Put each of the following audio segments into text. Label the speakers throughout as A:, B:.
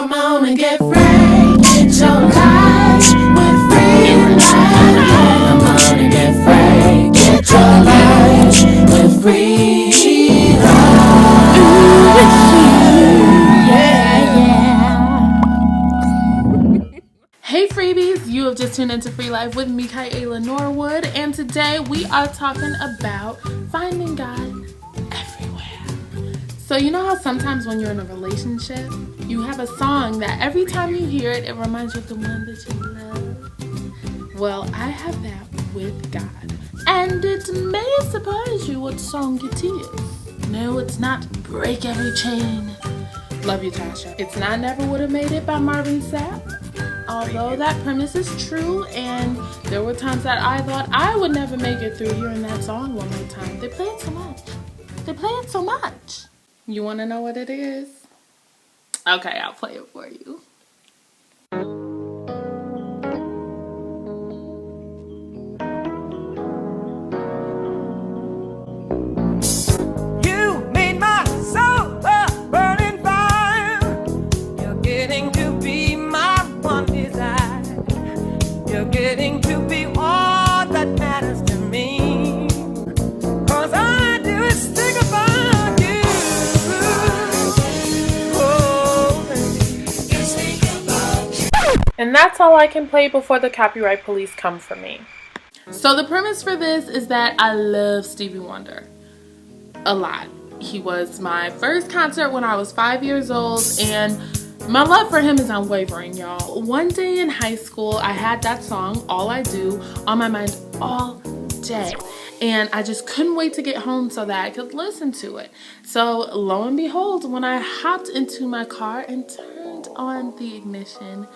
A: Come on and get free. Get your life with Freelife. Come on and get free. Get your life with Freelife.
B: Hey freebies, you have just tuned into Free Life with me, Kyayla Norwood, and today we are talking about finding God everywhere. So you know how sometimes when you're in a relationship, you have a song that every time you hear it, it reminds you of the one that you love? Well, I have that with God. And it may surprise you what song it is. No, it's not Break Every Chain. Love you, Tasha. It's not Never Would Have Made It by Marvin Sapp. Although that premise is true, and there were times that I thought I would never make it through hearing that song one more time. They play it so much. They play it so much. You want to know what it is? Okay, I'll play it for you.
C: You made my soul a burning fire. You're getting to be my one desire. You're getting to be all that matters to me. 'Cause all I do is think about you. Oh, just think about you.
B: And that's all I can play before the copyright police come for me. So the premise for this is that I love Stevie Wonder a lot. He was my first concert when I was 5 years old, and my love for him is unwavering, y'all. One day in high school, I had that song, All I Do, on my mind all day. And I just couldn't wait to get home so that I could listen to it. So lo and behold, when I hopped into my car and turned on the ignition,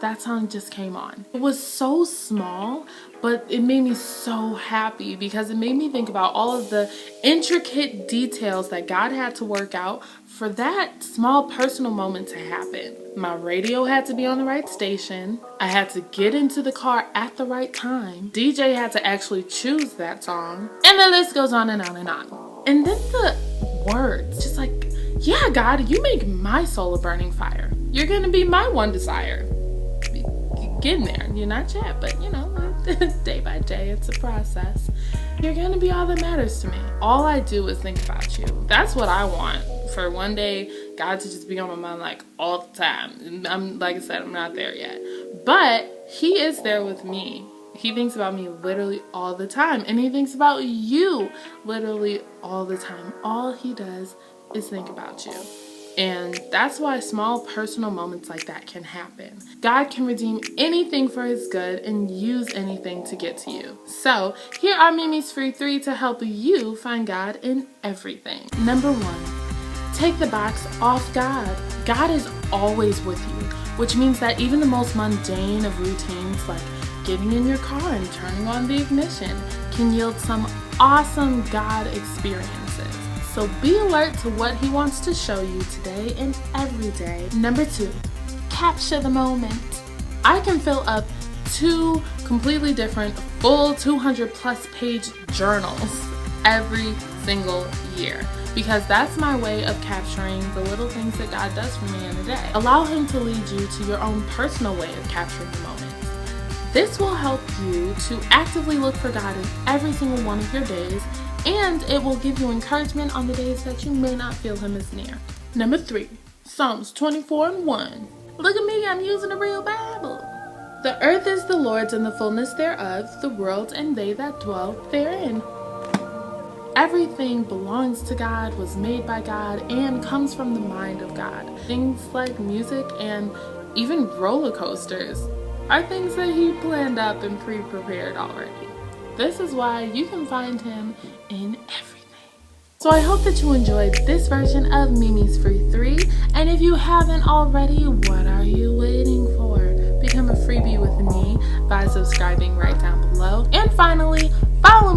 B: that song just came on. It was so small, but it made me so happy because it made me think about all of the intricate details that God had to work out for that small personal moment to happen. My radio had to be on the right station. I had to get into the car at the right time. DJ had to actually choose that song. And the list goes on and on and on. And then the words, just like, yeah, God, you make my soul a burning fire. You're gonna be my one desire. Getting there, you're not yet, but you know, day by day, it's a process. You're gonna be all that matters to me. All I do is think about you. That's what I want, for one day God to just be on my mind like all the time. I'm, like I said, I'm not there yet, but he is there with me. He thinks about me literally all the time, and he thinks about you literally all the time. All he does is think about you. And that's why small personal moments like that can happen. God can redeem anything for his good and use anything to get to you. So here are Mimi's Free 3 to help you find God in everything. Number 1, take the box off God. God is always with you, which means that even the most mundane of routines like getting in your car and turning on the ignition can yield some awesome God experiences. So be alert to what he wants to show you today and every day. Number 2, capture the moment. I can fill up 2 completely different full 200 plus page journals every single year, because that's my way of capturing the little things that God does for me in a day. Allow him to lead you to your own personal way of capturing the moment. This will help you to actively look for God in every single one of your days, and it will give you encouragement on the days that you may not feel him as near. Number 3, Psalms 24:1. Look at me, I'm using a real Bible. The earth is the Lord's and the fullness thereof, the world and they that dwell therein. Everything belongs to God, was made by God, and comes from the mind of God. Things like music and even roller coasters are things that he planned up and pre-prepared already. This is why you can find him in everything. So I hope that you enjoyed this version of Mimi's Free 3. And if you haven't already, what are you waiting for? Become a freebie with me by subscribing right down below. And finally, follow